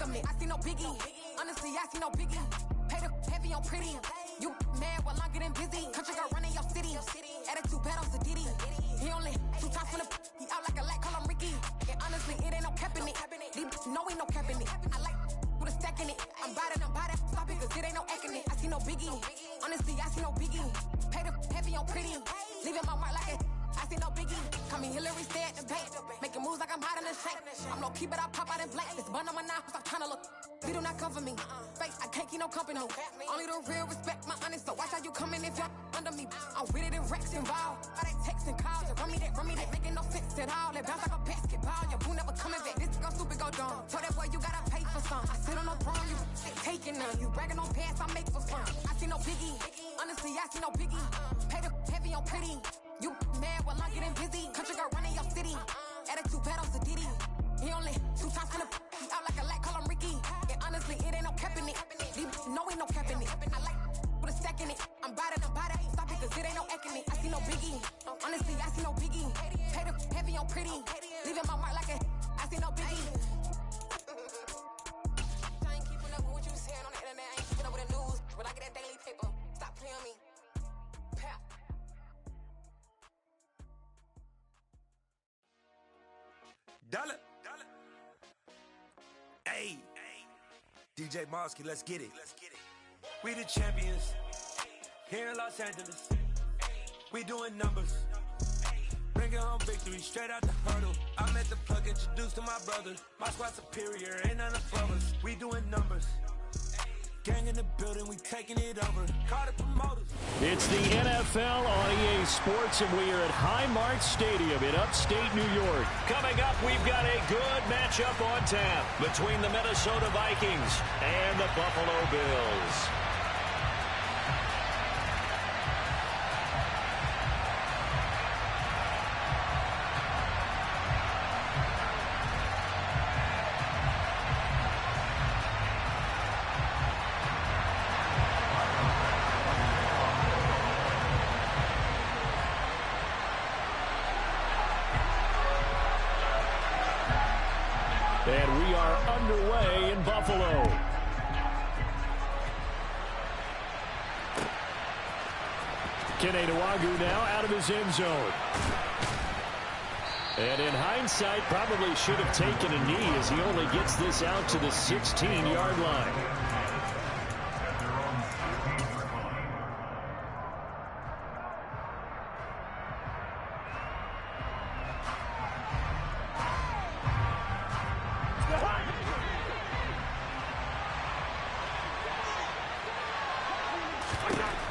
government. I see no biggie. Honestly, I see no biggie. Pay the heavy on pretty. You mad while I'm getting busy. Country girl running your city. Attitude bad on Diddy. He only 2 times from the he out like a light, call him Ricky. And honestly, it ain't no cap in it. These know ain't no cap in it. I like with a stack in it. I'm by that. Stop it, cause it ain't no acting it. I see no biggie. Honestly, I see no biggie. Pay the heavy on pretty. Leaving my mark like it. I see no biggie. Call me Hillary, stay at the bank. Making moves like I'm hot in the shank. I'm low key, but I pop out in blank. This bun on my knife, I'm trying to look. They do not come for me. Fake, I can't keep no company. Only the real respect my honest. So watch how you coming if you're under me. I'm with it in Rex involved. All they texting calls. Run me that, making no sense at all. They bounce like a basketball. Your boo never coming back. This go stupid, go dumb. Told that boy you gotta pay for some. I sit on no throne, you taking none. You bragging on pants, I make for fun. I see no biggie. Honestly, I see no biggie. Pay the heavy on pretty. You mad while I'm getting busy. Country girl running your city. Attitude bad on Diddy. He only 2 times from the he out like a light, call him Ricky. And honestly, it ain't no cap in it. These know ain't no cap in it. I like with a stack in it. I'm by that. Stop it, cause it ain't no acting it. I see no biggie. Honestly, I see no biggie. Pay the heavy on pretty. Leaving my mark like a I see no biggie. I ain't keeping up with what you saying on the internet. I ain't keeping up with the news. When I get that daily paper, stop playing on me. Pap. Dollar. Hey, DJ Mosky, let's get it. We the champions here in Los Angeles. We doing numbers. Bringing home victory straight out the huddle. I'm at the plug, introduced to my brothers. My squad superior, ain't none above us. We doing numbers. Gang in the building, we taking it over. Call the promoters. It's the NFL on EA Sports, and we are at Highmark Stadium in upstate New York. Coming up, we've got a good matchup on tap between the Minnesota Vikings and the Buffalo Bills. And we are underway in Buffalo. Kene Nwangwu now out of his end zone. And in hindsight, probably should have taken a knee as he only gets this out to the 16-yard line.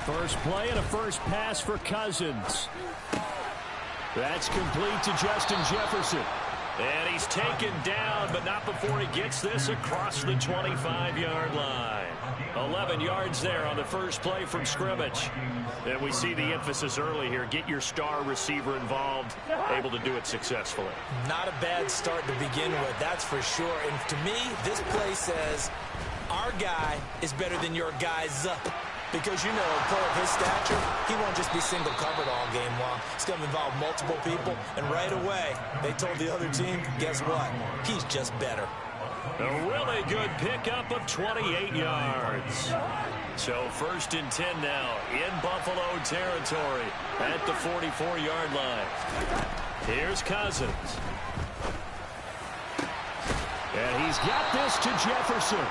First play and a first pass for Cousins. That's complete to Justin Jefferson. And he's taken down, but not before he gets this across the 25-yard line. 11 yards there on the first play from scrimmage. And we see the emphasis early here. Get your star receiver involved, able to do it successfully. Not a bad start to begin with, that's for sure. And to me, this play says our guy is better than your guy's up. Because, you know, a player of his stature, he won't just be single covered all game long. It's going to involve multiple people. And right away, they told the other team, guess what? He's just better. A really good pickup of 28 yards. So 1st and 10 now in Buffalo territory at the 44-yard line. Here's Cousins. And he's got this to Jefferson.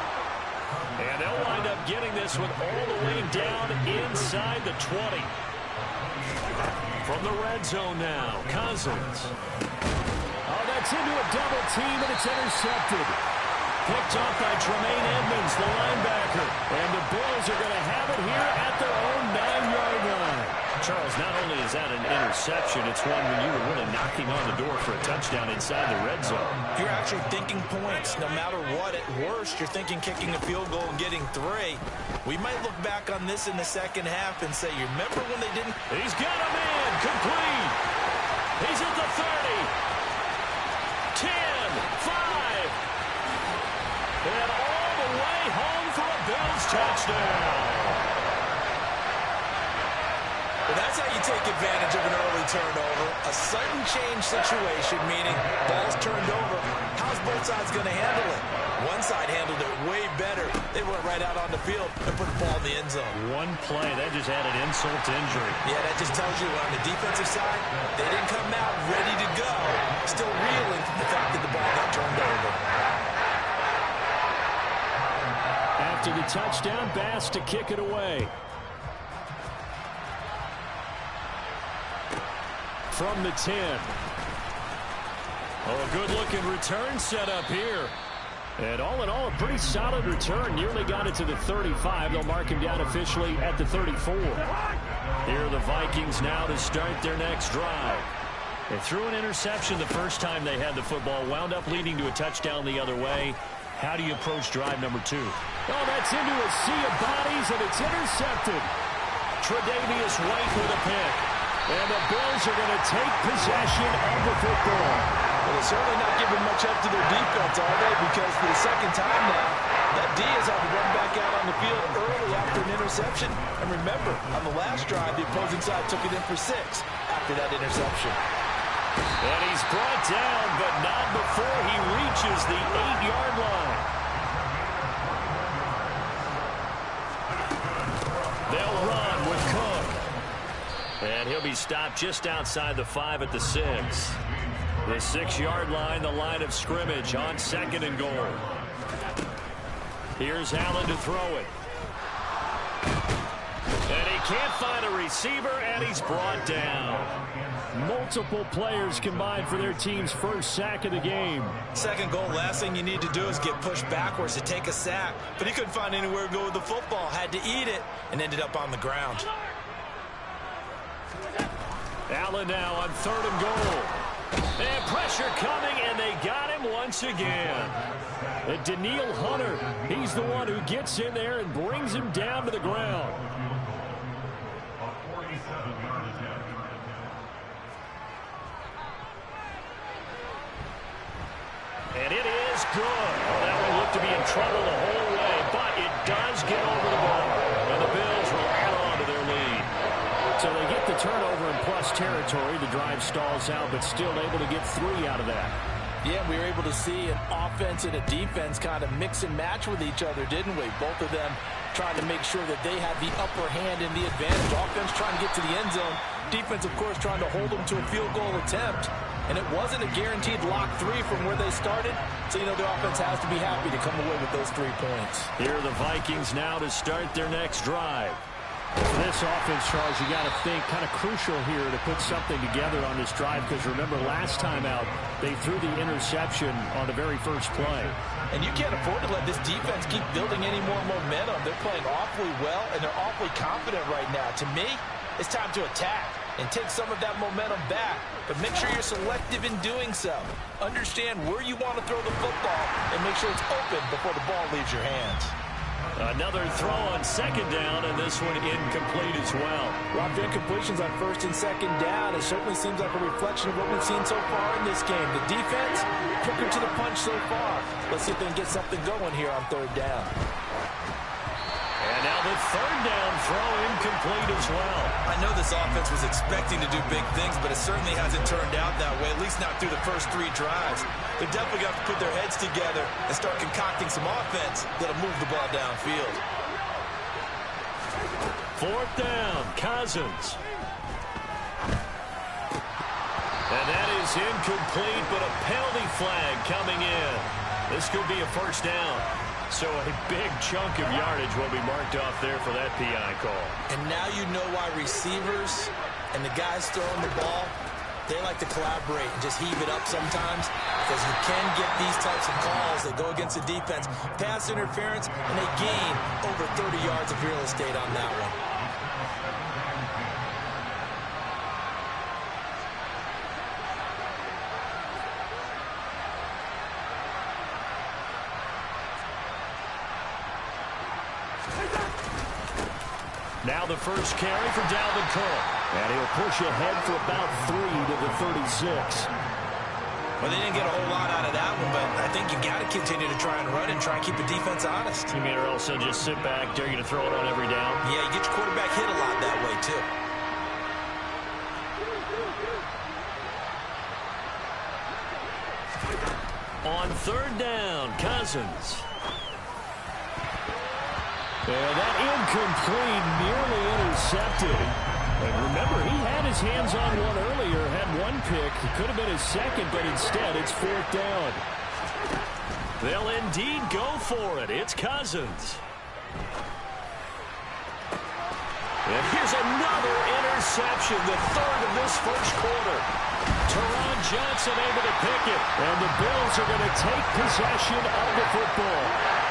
And they'll wind up getting this one all the way down inside the 20. From the red zone now, Cousins. Oh, that's into a double team, and it's intercepted. Picked off by Tremaine Edmonds, the linebacker. And the Bills are going to have it here at their own 9-yard line. Charles, not only is that an interception, it's one when you were really knocking on the door for a touchdown inside the red zone. You're actually thinking points. No matter what, at worst, you're thinking kicking a field goal and getting 3. We might look back on this in the second half and say, you remember when they didn't? He's got a man, complete. He's at the 30. 10, 5. And all the way home for a Bills touchdown. Well, that's how you take advantage of an early turnover. A sudden change situation, meaning ball's turned over. How's both sides going to handle it? One side handled it way better. They went right out on the field and put the ball in the end zone. One play, that just added insult to injury. Yeah, that just tells you on the defensive side, they didn't come out ready to go. Still reeling from the fact that the ball got turned over. After the touchdown, Bass to kick it away. From the 10. Oh, a good-looking return set up here. And all in all, a pretty solid return. Nearly got it to the 35. They'll mark him down officially at the 34. Here are the Vikings now to start their next drive. They threw an interception the first time they had the football, wound up leading to a touchdown the other way. How do you approach drive number 2? Oh, that's into a sea of bodies, and it's intercepted. Tre'Davious White with a pick. And the Bills are going to take possession of the football. Well, they're certainly not giving much up to their defense, are they? Because for the second time now, that D has had to run back out on the field early after an interception. And remember, on the last drive, the opposing side took it in for 6 after that interception. And he's brought down, but not before he reaches the 8-yard line. They'll run with Cook. And he'll be stopped just outside the 5 at the 6. The 6-yard line, the line of scrimmage on 2nd and goal. Here's Allen to throw it. And he can't find a receiver, and he's brought down. Multiple players combined for their team's first sack of the game. 2nd goal, last thing you need to do is get pushed backwards to take a sack. But he couldn't find anywhere to go with the football, had to eat it, and ended up on the ground. Allen now on 3rd and goal. And pressure coming, and they got him once again. And Danielle Hunter, he's the one who gets in there and brings him down to the ground. And it is good. Oh, that one looked to be in trouble the whole way, but it does get over the ball. And the Bills will add on to their lead. So they get the turnover in plus territory. The drive stalls out, but still able to get 3 out of that. Yeah, we were able to see an offense and a defense kind of mix and match with each other, didn't we? Both of them trying to make sure that they had the upper hand and the advantage. Offense trying to get to the end zone. Defense, of course, trying to hold them to a field goal attempt. And it wasn't a guaranteed lock 3 from where they started. So, you know, the offense has to be happy to come away with those 3 points. Here are the Vikings now to start their next drive. For this offense, Charles, you got to think kind of crucial here to put something together on this drive, because remember last time out they threw the interception on the very first play. And you can't afford to let this defense keep building any more momentum. They're playing awfully well, and they're awfully confident right now. To me, it's time to attack and take some of that momentum back, but make sure you're selective in doing so. Understand where you want to throw the football and make sure it's open before the ball leaves your hands. Another throw on 2nd down, and this one incomplete as well. A lot of incompletions on 1st and 2nd down. It certainly seems like a reflection of what we've seen so far in this game. The defense, quicker to the punch so far. Let's see if they can get something going here on 3rd down. And now the 3rd down throw incomplete as well. I know this offense was expecting to do big things, but it certainly hasn't turned out that way, at least not through the first 3 drives. They're definitely got to put their heads together and start concocting some offense that'll move the ball downfield. 4th down, Cousins. And that is incomplete, but a penalty flag coming in. This could be a 1st down. So a big chunk of yardage will be marked off there for that PI call. And now you know why receivers and the guys throwing the ball, they like to collaborate and just heave it up sometimes, because you can get these types of calls that go against the defense. Pass interference, and they gain over 30 yards of real estate on that one. Now the first carry for Dalvin Cook. And he'll push ahead for about 3 to the 36. Well, they didn't get a whole lot out of that one, but I think you got to continue to try and run and try and keep the defense honest. You mean, or else they'll just sit back, dare you to throw it on every down? Yeah, you get your quarterback hit a lot that way, too. on third down. Cousins. And that incomplete, nearly intercepted. And remember, he had his hands on one earlier, had one pick. It could have been his second, but instead it's fourth down. They'll indeed go for it. It's Cousins. And here's another interception, the third of this first quarter. Teron Johnson able to pick it. And the Bills are going to take possession of the football.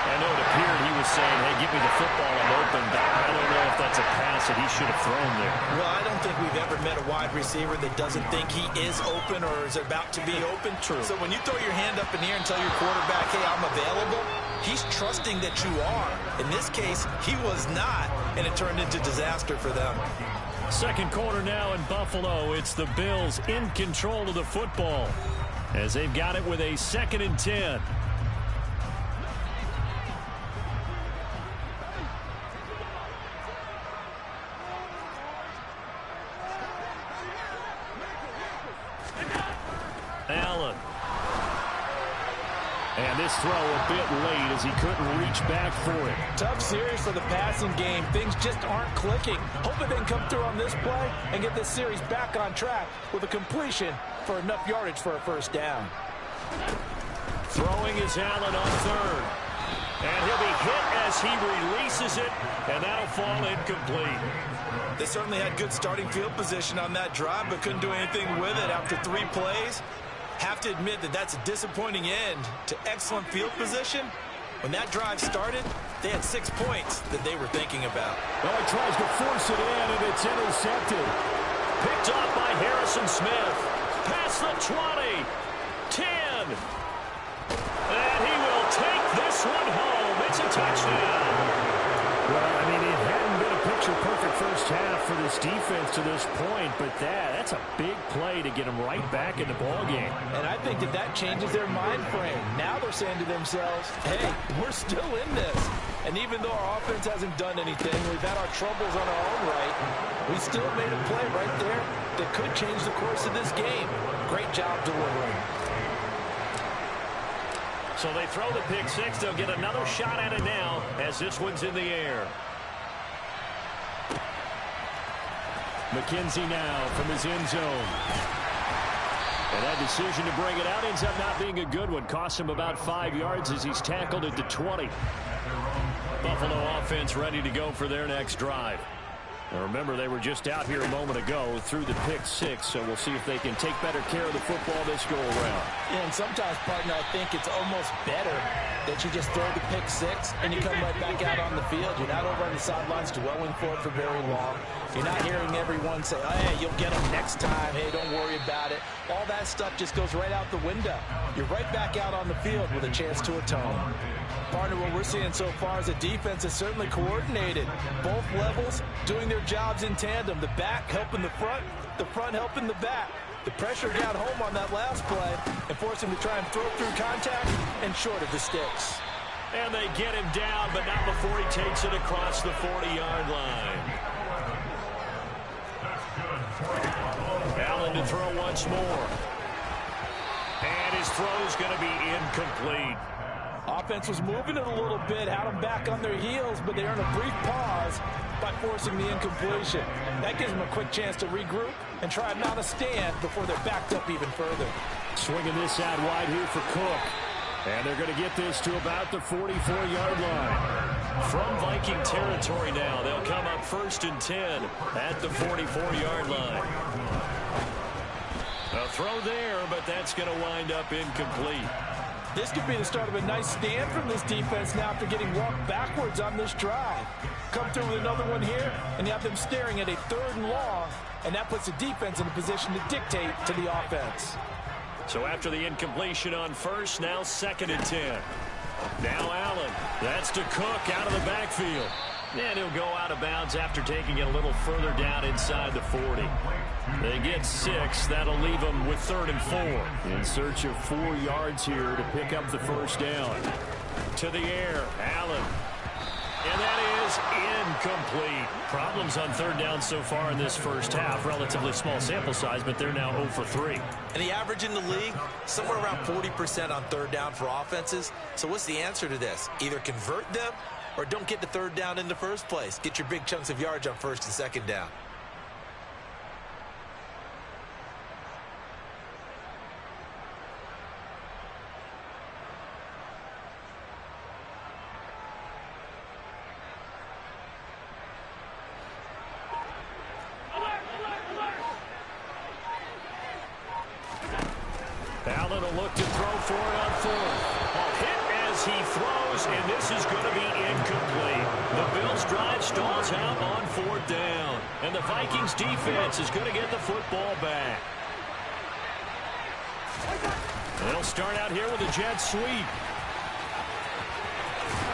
I know it appeared he was saying, hey, give me the football, I'm open. But I don't know if that's a pass that he should have thrown there. Well, I don't think we've ever met a wide receiver that doesn't think he is open or is about to be open. True. So when you throw your hand up in the air and tell your quarterback, hey, I'm available, he's trusting that you are. In this case, he was not, and it turned into disaster for them. Second quarter now in Buffalo. It's the Bills in control of the football as they've got it with a 2nd and 10. Allen. And this throw a bit late as he couldn't reach back for it. Tough series for the passing game. Things just aren't clicking. Hoping they can come through on this play and get this series back on track with a completion for enough yardage for a first down. Throwing is Allen on third. And he'll be hit as he releases it, and that'll fall incomplete. They certainly had good starting field position on that drive, but couldn't do anything with it after 3 plays. Have to admit that that's a disappointing end to excellent field position. When that drive started, they had 6 points that they were thinking about. Well, he tries to force it in, and it's intercepted. Picked off by Harrison Smith. Past the 20. 10. And he will take this one home. It's a touchdown. Well, I mean, it hadn't been a picture-perfect first half for this defense to this point, but that's a big play to get them right back in the ballgame. And I think that changes their mind frame. Now they're saying to themselves, hey, we're still in this. And even though our offense hasn't done anything, we've had our troubles on our own right, we still made a play right there that could change the course of this game. Great job delivering. So they throw the pick six. They'll get another shot at it now as this one's in the air. McKenzie now from his end zone. And that decision to bring it out ends up not being a good one. Cost him about 5 yards as he's tackled at the 20. Buffalo offense ready to go for their next drive. Now remember, they were just out here a moment ago through the pick six, so we'll see if they can take better care of the football this go-around. Yeah, and sometimes, partner, I think it's almost better that you just throw the pick six and you come right back out on the field. You're not over on the sidelines dwelling for it for very long. You're not hearing everyone say, oh, hey, you'll get them next time. Hey, don't worry about it. All that stuff just goes right out the window. You're right back out on the field with a chance to atone. Partner, what we're seeing so far is a defense is certainly coordinated. Both levels doing their jobs in tandem. The back helping the front helping the back. The pressure got home on that last play and forced him to try and throw through contact and short of the sticks. And they get him down, but not before he takes it across the 40-yard line. Allen to throw once more. And his throw's going to be incomplete. Offense was moving it a little bit, had them back on their heels, but they earned a brief pause by forcing the incompletion. That gives them a quick chance to regroup and try and mount a stand before they're backed up even further. Swinging this out wide here for Cook. And they're going to get this to about the 44-yard line. From Viking territory now, they'll come up 1st and 10 at the 44-yard line. A throw there, but that's going to wind up incomplete. This could be the start of a nice stand from this defense now after getting walked backwards on this drive. Come through with another one here, and you have them staring at a 3rd and long, and that puts the defense in a position to dictate to the offense. So after the incompletion on 1st, now 2nd and 10. Now Allen. That's to Cook out of the backfield. And he'll go out of bounds after taking it a little further down inside the 40. They get 6. That'll leave them with 3rd and 4. In search of 4 yards here to pick up the first down. To the air. Allen. And that is incomplete. Problems on third down so far in this first half. Relatively small sample size, but they're now 0 for 3. And the average in the league, somewhere around 40% on third down for offenses. So what's the answer to this? Either convert them or don't get the third down in the first place. Get your big chunks of yards on first and second down. Allen will look to throw for it on fourth. A hit as he throws, and this is going to be incomplete. The Bills' drive stalls out on fourth down, and the Vikings' defense is going to get the football back. They'll start out here with a jet sweep.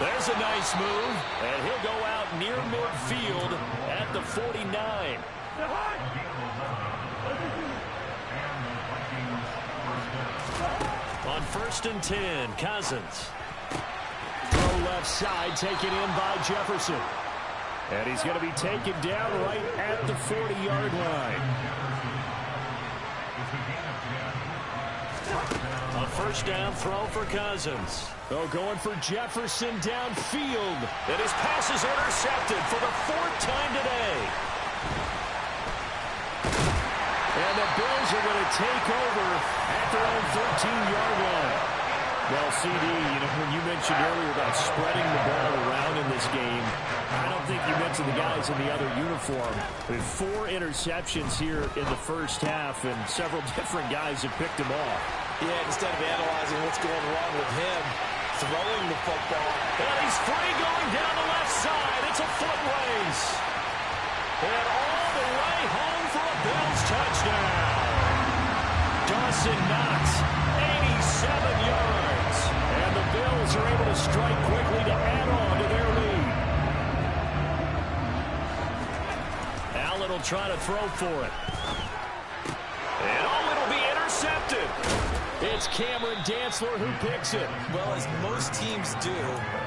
There's a nice move, and he'll go out near midfield at the 49. On first and 10, Cousins. Throw left side, taken in by Jefferson. And he's going to be taken down right at the 40-yard line. A first down throw for Cousins. Oh, going for Jefferson downfield. And his pass is intercepted for the fourth time today. And the Bills are going to take over at their own 13-yard line. Well, CD, when you mentioned earlier about spreading the ball around in this game, I don't think you mentioned the guys in the other uniform. With 4 interceptions here in the first half, and several different guys have picked him off. Yeah, instead of analyzing what's going wrong with him, throwing the football. And he's free going down the left side. It's a foot race. And all the way home for a Bills touchdown. Dawson Knox, 87 yards. And the Bills are able to strike quickly to add on to their lead. Allen will try to throw for it. And it'll be intercepted. It's Cameron Dantzler who picks it. Well, as most teams do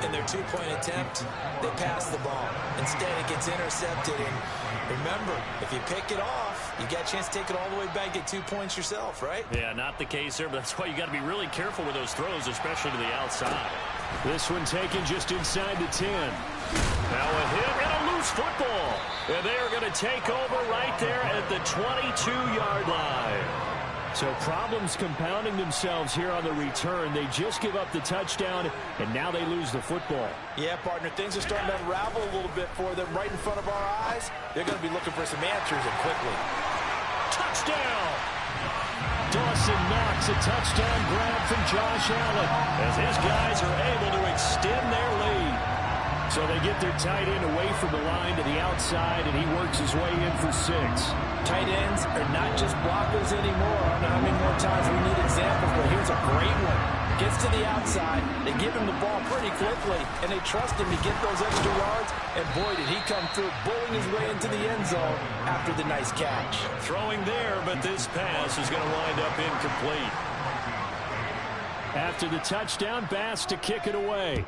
in their two-point attempt, they pass the ball. Instead, it gets intercepted. And remember, if you pick it off, you got a chance to take it all the way back, get 2 points yourself, right? Yeah, not the case there, but that's why you got to be really careful with those throws, especially to the outside. This one taken just inside the 10. Now a hit and a loose football. And they are going to take over right there at the 22-yard line. So problems compounding themselves here on the return. They just give up the touchdown, and now they lose the football. Yeah, partner, things are starting to unravel a little bit for them right in front of our eyes. They're going to be looking for some answers, and quickly. Touchdown! Dawson Knox, a touchdown grab from Josh Allen as his guys are able to extend their lead. So they get their tight end away from the line to the outside, and he works his way in for 6. Tight ends are not just blockers anymore. I don't know how many more times we need examples, but here's a great one. Gets to the outside, they give him the ball pretty quickly, and they trust him to get those extra yards, and boy, did he come through, bowling his way into the end zone after the nice catch. Throwing there, but this pass is going to wind up incomplete. After the touchdown, Bass to kick it away.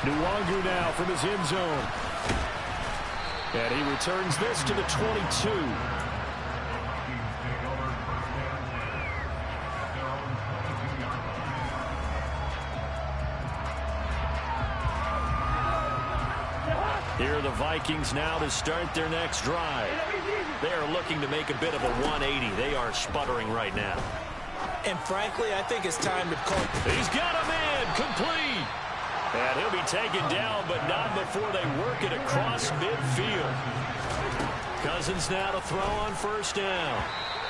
Nwangu now from his end zone. And he returns this to the 22. Here are the Vikings now to start their next drive. They are looking to make a bit of a 180. They are sputtering right now. And frankly, I think it's time to call. He's got a man complete. And he'll be taken down, but not before they work it across midfield. Cousins now to throw on first down.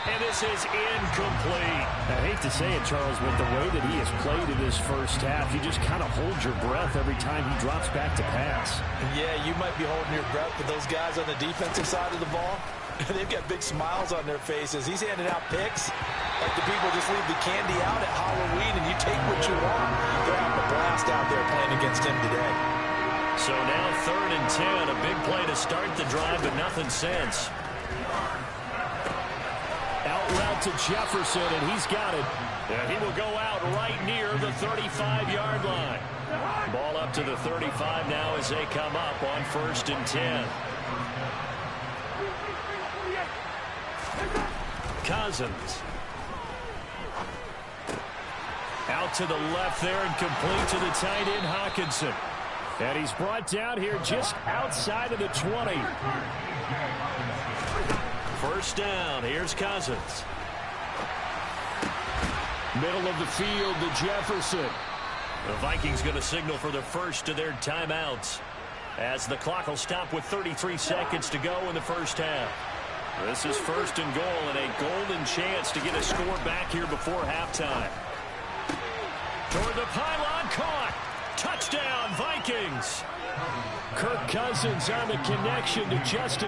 And this is incomplete. I hate to say it, Charles, but the way that he has played in this first half, you just kind of hold your breath every time he drops back to pass. Yeah, you might be holding your breath, but those guys on the defensive side of the ball, they've got big smiles on their faces. He's handing out picks like the people just leave the candy out at Halloween and you take what you want. They're having a blast out there playing against him today. So now 3rd and 10, a big play to start the drive, but nothing since. Out route to Jefferson, and he's got it. And he will go out right near the 35-yard line. Ball up to the 35 now as they come up on 1st and 10. Cousins. Out to the left there and complete to the tight end, Hockenson. And he's brought down here just outside of the 20. First down, here's Cousins. Middle of the field to Jefferson. The Vikings going to signal for the first of their timeouts as the clock will stop with 33 seconds to go in the first half. This is 1st and goal and a golden chance to get a score back here before halftime. Toward the pylon, caught. Touchdown, Vikings. Kirk Cousins on the connection to Justin.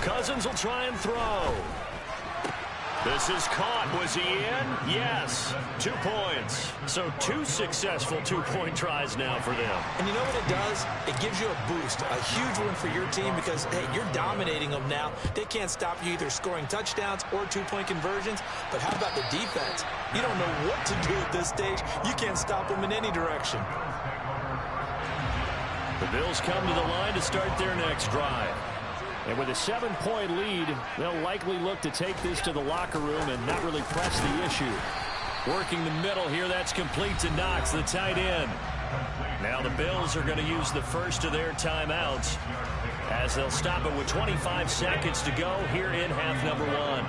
Cousins will try and throw. This is caught. Was he in? Yes. 2 points. So 2 successful two-point tries now for them. And you know what it does? It gives you a boost, a huge win for your team because, hey, you're dominating them now. They can't stop you either scoring touchdowns or 2-point conversions. But how about the defense? You don't know what to do at this stage. You can't stop them in any direction. The Bills come to the line to start their next drive. And with a 7-point lead, they'll likely look to take this to the locker room and not really press the issue. Working the middle here, that's complete to Knox, the tight end. Now the Bills are going to use the first of their timeouts as they'll stop it with 25 seconds to go here in half number 1.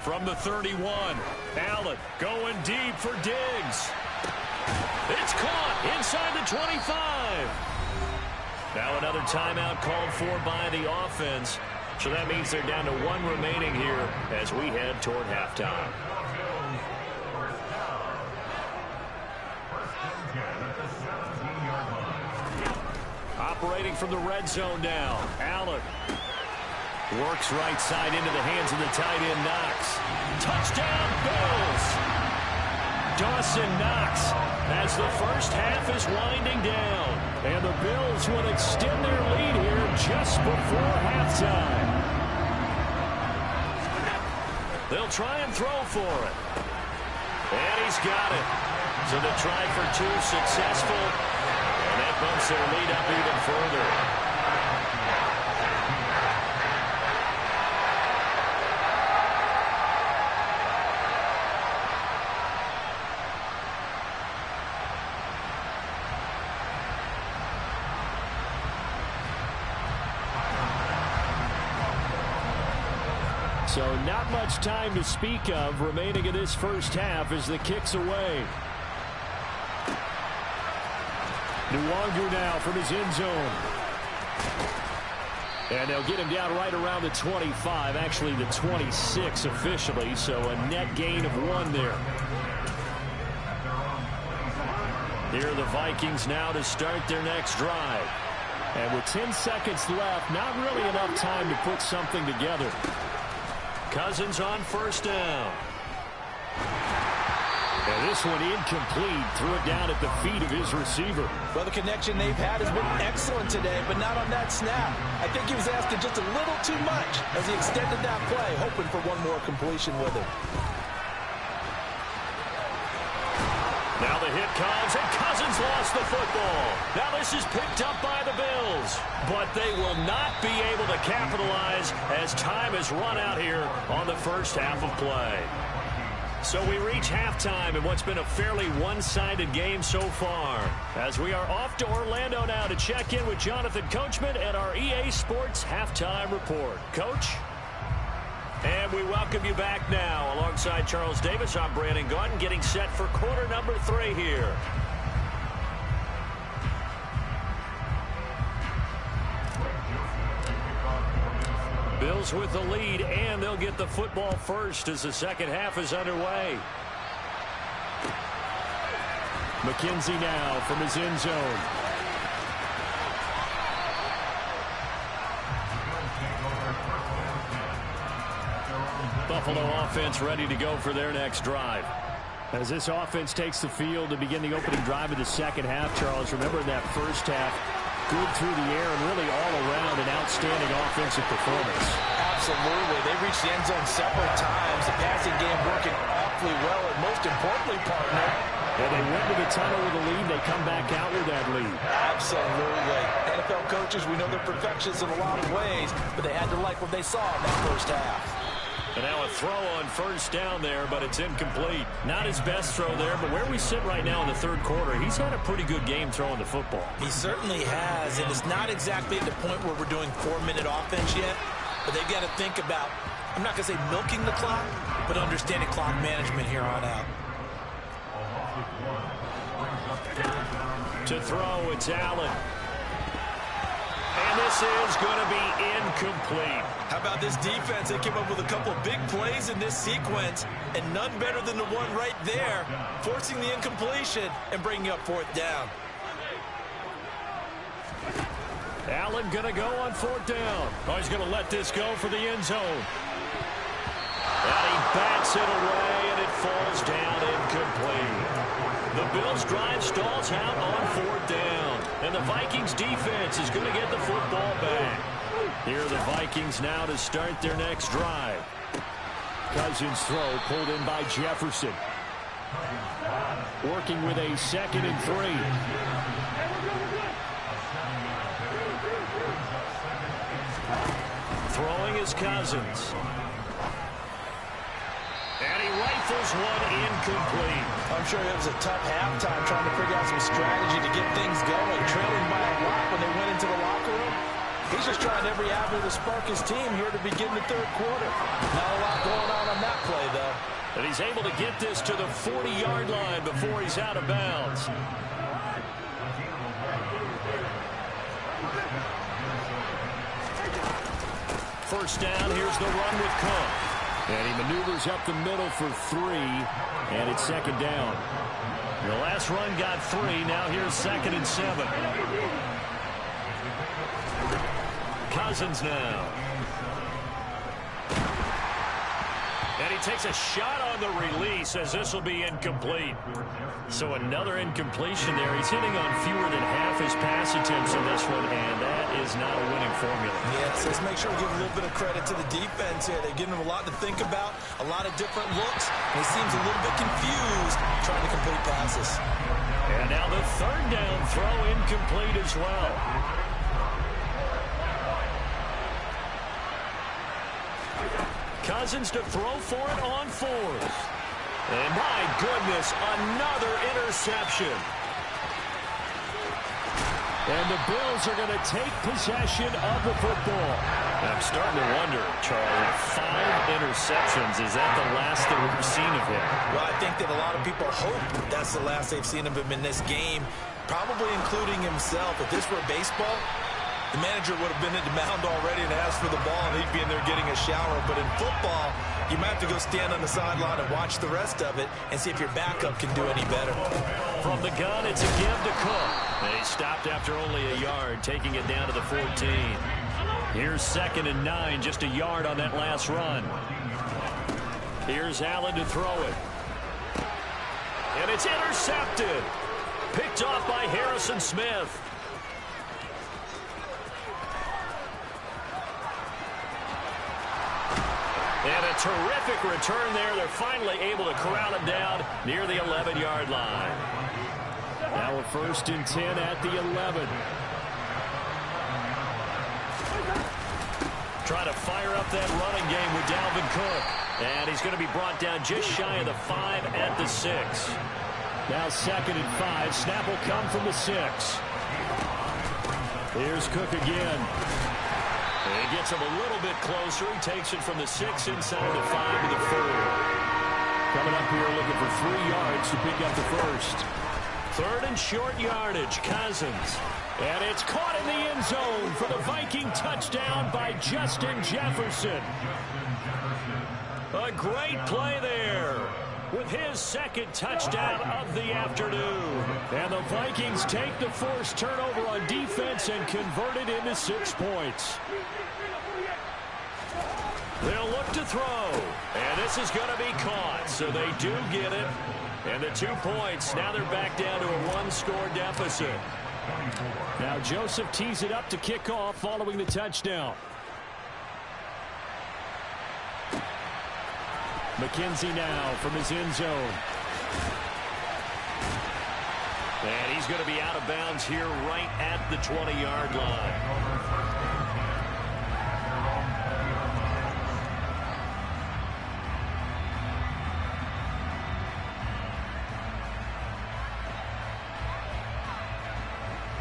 From the 31, Allen going deep for Diggs. It's caught inside the 25. Now another timeout called for by the offense. So that means they're down to 1 remaining here as we head toward halftime. Operating from the red zone now. Allen works right side into the hands of the tight end, Knox. Touchdown, Bills! Dawson Knox as the first half is winding down. And the Bills will extend their lead here just before halftime. They'll try and throw for it. And he's got it. So the try for 2 successful. And that bumps their lead up even further. So not much time to speak of remaining in this first half as the kick's away. Nwangu now from his end zone. And they'll get him down right around the 25, actually the 26 officially, so a net gain of 1 there. Here are the Vikings now to start their next drive. And with 10 seconds left, not really enough time to put something together. Cousins on first down. And this one incomplete. Threw it down at the feet of his receiver. Well, the connection they've had has been excellent today, but not on that snap. I think he was asking just a little too much as he extended that play, hoping for one more completion with it. Now the hit comes, and Cousins lost the football. Now this is picked up by the Bills. But they will not be able to capitalize as time has run out here on the first half of play. So we reach halftime in what's been a fairly one-sided game so far. As we are off to Orlando now to check in with Jonathan Coachman and our EA Sports Halftime Report. Coach? And we welcome you back now. Alongside Charles Davis, I'm Brandon Gaudin, getting set for quarter number 3 here. Bills with the lead, and they'll get the football first as the second half is underway. McKenzie now from his end zone. Buffalo offense ready to go for their next drive. As this offense takes the field to begin the opening drive of the second half, Charles, remember in that first half, good through the air and really all around an outstanding offensive performance. Absolutely. They reached the end zone several times. The passing game working awfully well, and most importantly, partner, yeah, they went to the tunnel with a lead. They come back out with that lead. Absolutely. NFL coaches, we know they're perfectionists in a lot of ways, but they had to like what they saw in that first half. And now a throw on first down there, but it's incomplete. Not his best throw there, but where we sit right now in the third quarter, he's had a pretty good game throwing the football. He certainly has, and it's not exactly at the point where we're doing 4-minute offense yet, but they've got to think about, I'm not going to say milking the clock, but understanding clock management here on out. To throw, it's Allen. And this is going to be incomplete. How about this defense? They came up with a couple of big plays in this sequence, and none better than the one right there, forcing the incompletion and bringing up fourth down. Allen going to go on fourth down. Oh, he's going to let this go for the end zone. And he bats it away, and it falls down incomplete. The Bills' drive stalls out on fourth down. And the Vikings defense is going to get the football back. Here are the Vikings now to start their next drive. Cousins' throw pulled in by Jefferson. Working with a 2nd and 3. Throwing is Cousins. And he rifles one incomplete. I'm sure it was a tough halftime trying to figure out some strategy to get things going. Trailing by a lot when they went into the locker room. He's just trying every avenue to spark his team here to begin the third quarter. Not a lot going on that play, though. And he's able to get this to the 40-yard line before he's out of bounds. First down, here's the run with Cook. And he maneuvers up the middle for 3, and it's 2nd down. The last run got 3, now here's 2nd and 7. Cousins now. And he takes a shot on the release as this will be incomplete. So another incompletion there. He's hitting on fewer than half his pass attempts in this one, and that is not a winning formula. Yes, let's make sure we give a little bit of credit to the defense here. They're giving him a lot to think about, a lot of different looks, and he seems a little bit confused trying to complete passes. And now the 3rd down throw incomplete as well. Cousins to throw for it on 4th. And my goodness, another interception. And the Bills are going to take possession of the football. I'm starting to wonder, Charlie, 5 interceptions. Is that the last that we've seen of him? Well, I think that a lot of people hope that's the last they've seen of him in this game, probably including himself. If this were baseball, the manager would have been at the mound already and asked for the ball, and he'd be in there getting a shower. But in football, you might have to go stand on the sideline and watch the rest of it and see if your backup can do any better. From the gun, it's a give to Cook. They stopped after only a yard, taking it down to the 14. Here's 2nd and 9, just a yard on that last run. Here's Allen to throw it. And it's intercepted. Picked off by Harrison Smith. And a terrific return there. They're finally able to corral it down near the 11-yard line. Now a 1st and 10 at the 11. Trying to fire up that running game with Dalvin Cook. And he's going to be brought down just shy of the 5 at the 6. Now 2nd and 5. Snap will come from the 6. Here's Cook again. He gets him a little bit closer. He takes it from the 6 inside the 5 to the 4. Coming up here looking for 3 yards to pick up the 1st. 3rd and short yardage. Cousins. And it's caught in the end zone for the Viking touchdown by Justin Jefferson. A great play there with his 2nd touchdown of the afternoon. And the Vikings take the forced turnover on defense and convert it into 6 points. They'll look to throw. And this is going to be caught. So they do get it. And the 2 points, now they're back down to a one-score deficit. Now Joseph tees it up to kick off following the touchdown. McKenzie now from his end zone. And he's going to be out of bounds here right at the 20-yard line.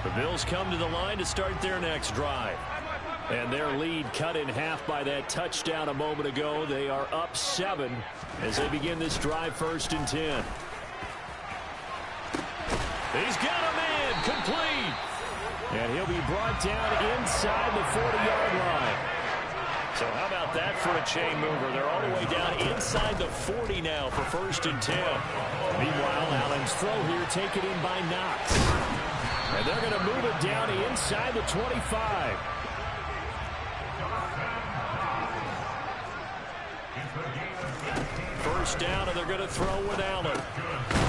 The Bills come to the line to start their next drive. And their lead cut in half by that touchdown a moment ago. They are up 7 as they begin this drive, 1st and 10. He's got a man complete. And he'll be brought down inside the 40-yard line. So how about that for a chain mover? They're all the way down inside the 40 now for 1st and 10. Meanwhile, Allen's throw here taken in by Knox. And they're going to move it down inside the 25. First down, and they're going to throw with Allen.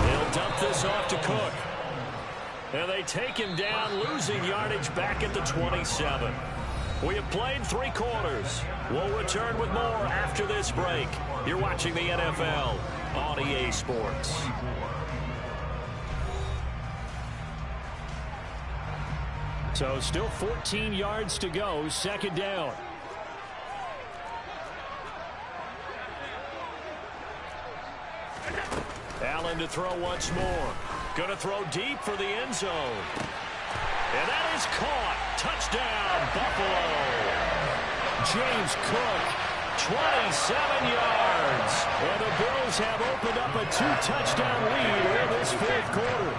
They'll dump this off to Cook. And they take him down, losing yardage back at the 27. We have played 3 quarters. We'll return with more after this break. You're watching the NFL on EA Sports. So still 14 yards to go, 2nd down. Allen to throw once more. Going to throw deep for the end zone. And that is caught. Touchdown, Buffalo. James Cook, 27 yards. And the Bills have opened up a 2-touchdown lead in this 4th quarter.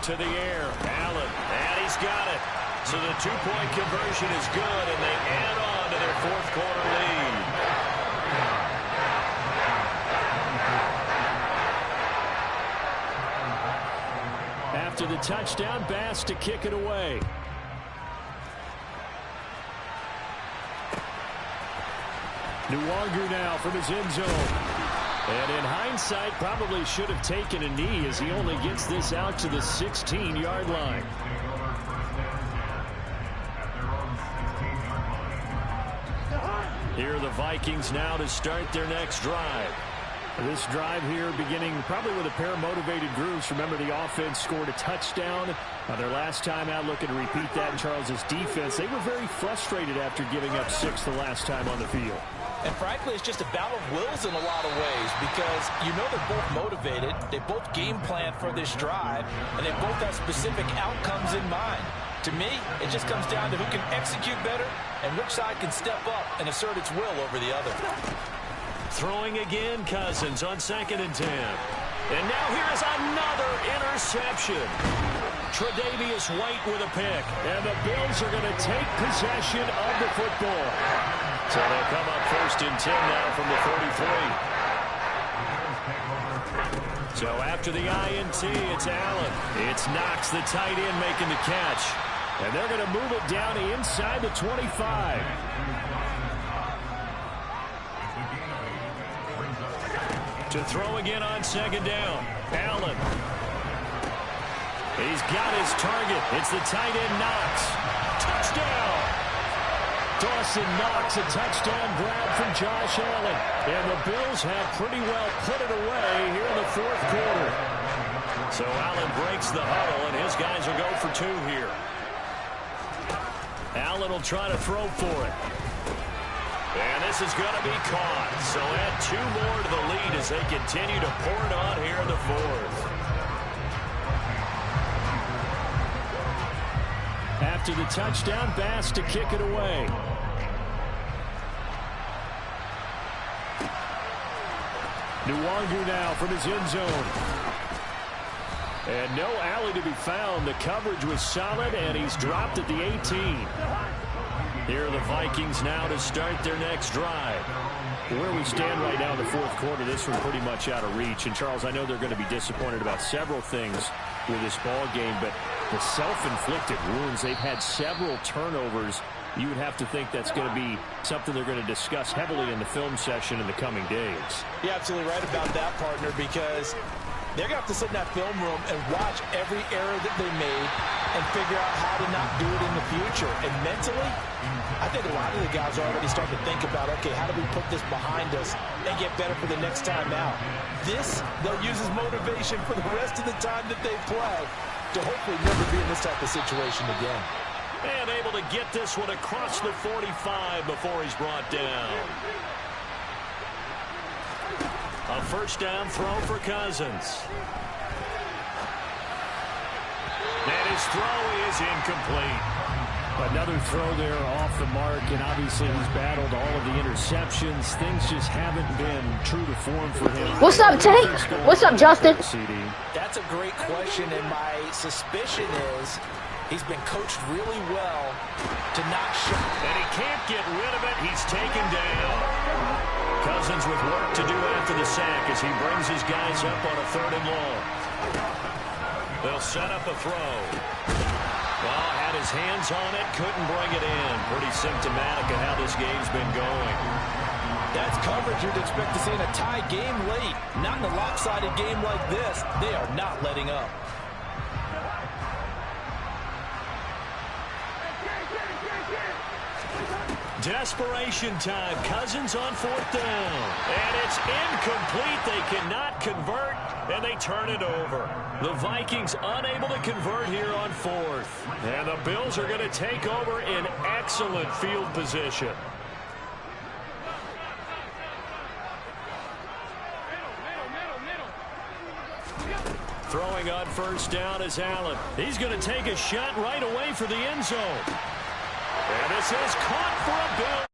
To the air, Allen, and he's got it. So the 2-point conversion is good, and they add on to their 4th quarter lead. After the touchdown, Bass to kick it away. Nwangu now from his end zone. And in hindsight, probably should have taken a knee as he only gets this out to the 16-yard line. Here are the Vikings now to start their next drive. This drive here beginning probably with a pair of motivated groups. Remember, the offense scored a touchdown their last time out. Looking to repeat that in Charles's defense. They were very frustrated after giving up 6 the last time on the field. And frankly, it's just a battle of wills in a lot of ways because you know they're both motivated. They both game plan for this drive, and they both have specific outcomes in mind. To me, it just comes down to who can execute better and which side can step up and assert its will over the other. Throwing again, Cousins on 2nd and 10. And now here is another interception. Tre'Davious White with a pick. And the Bills are going to take possession of the football. So they'll come up 1st and 10 now from the 33. So after the INT, it's Allen. It's Knox, the tight end, making the catch. And they're going to move it down inside the 25. To throw again on 2nd down. Allen. He's got his target. It's the tight end, Knox. Touchdown! Dawson Knox, a touchdown grab from Josh Allen. And the Bills have pretty well put it away here in the 4th quarter. So Allen breaks the huddle, and his guys will go for 2 here. Allen will try to throw for it. And this is going to be caught. So add 2 more to the lead as they continue to pour it on here in the 4th. After the touchdown, Bass to kick it away. Nwangu now from his end zone. And no alley to be found. The coverage was solid, and he's dropped at the 18. Here are the Vikings now to start their next drive. Where we stand right now in the 4th quarter, this one pretty much out of reach. And, Charles, I know they're going to be disappointed about several things with this ball game, but the self-inflicted wounds, they've had several turnovers you would have to think that's going to be something they're going to discuss heavily in the film session in the coming days. You're absolutely right about that, partner, because they're going to have to sit in that film room and watch every error that they made and figure out how to not do it in the future. And mentally, I think a lot of the guys are already starting to think about, okay, how do we put this behind us and get better for the next time out? This, they'll use as motivation for the rest of the time that they play to hopefully never be in this type of situation again. And able to get this one across the 45 before he's brought down. A first down throw for Cousins. And his throw is incomplete. Another throw there off the mark, and obviously he's battled all of the interceptions. Things just haven't been true to form for him. What's up, Tay? What's up, Justin? That's a great question, and my suspicion is he's been coached really well to not show. And he can't get rid of it. He's taken down. Cousins with work to do after the sack as he brings his guys up on a 3rd and long. They'll set up a throw. Well, had his hands on it, couldn't bring it in. Pretty symptomatic of how this game's been going. That's coverage you'd expect to see in a tie game late. Not in a lopsided game like this. They are not letting up. Desperation time. Cousins on 4th down. And it's incomplete. They cannot convert, and they turn it over. The Vikings unable to convert here on 4th. And the Bills are going to take over in excellent field position. Throwing on 1st down is Allen. He's going to take a shot right away for the end zone. And this is caught for a Bill.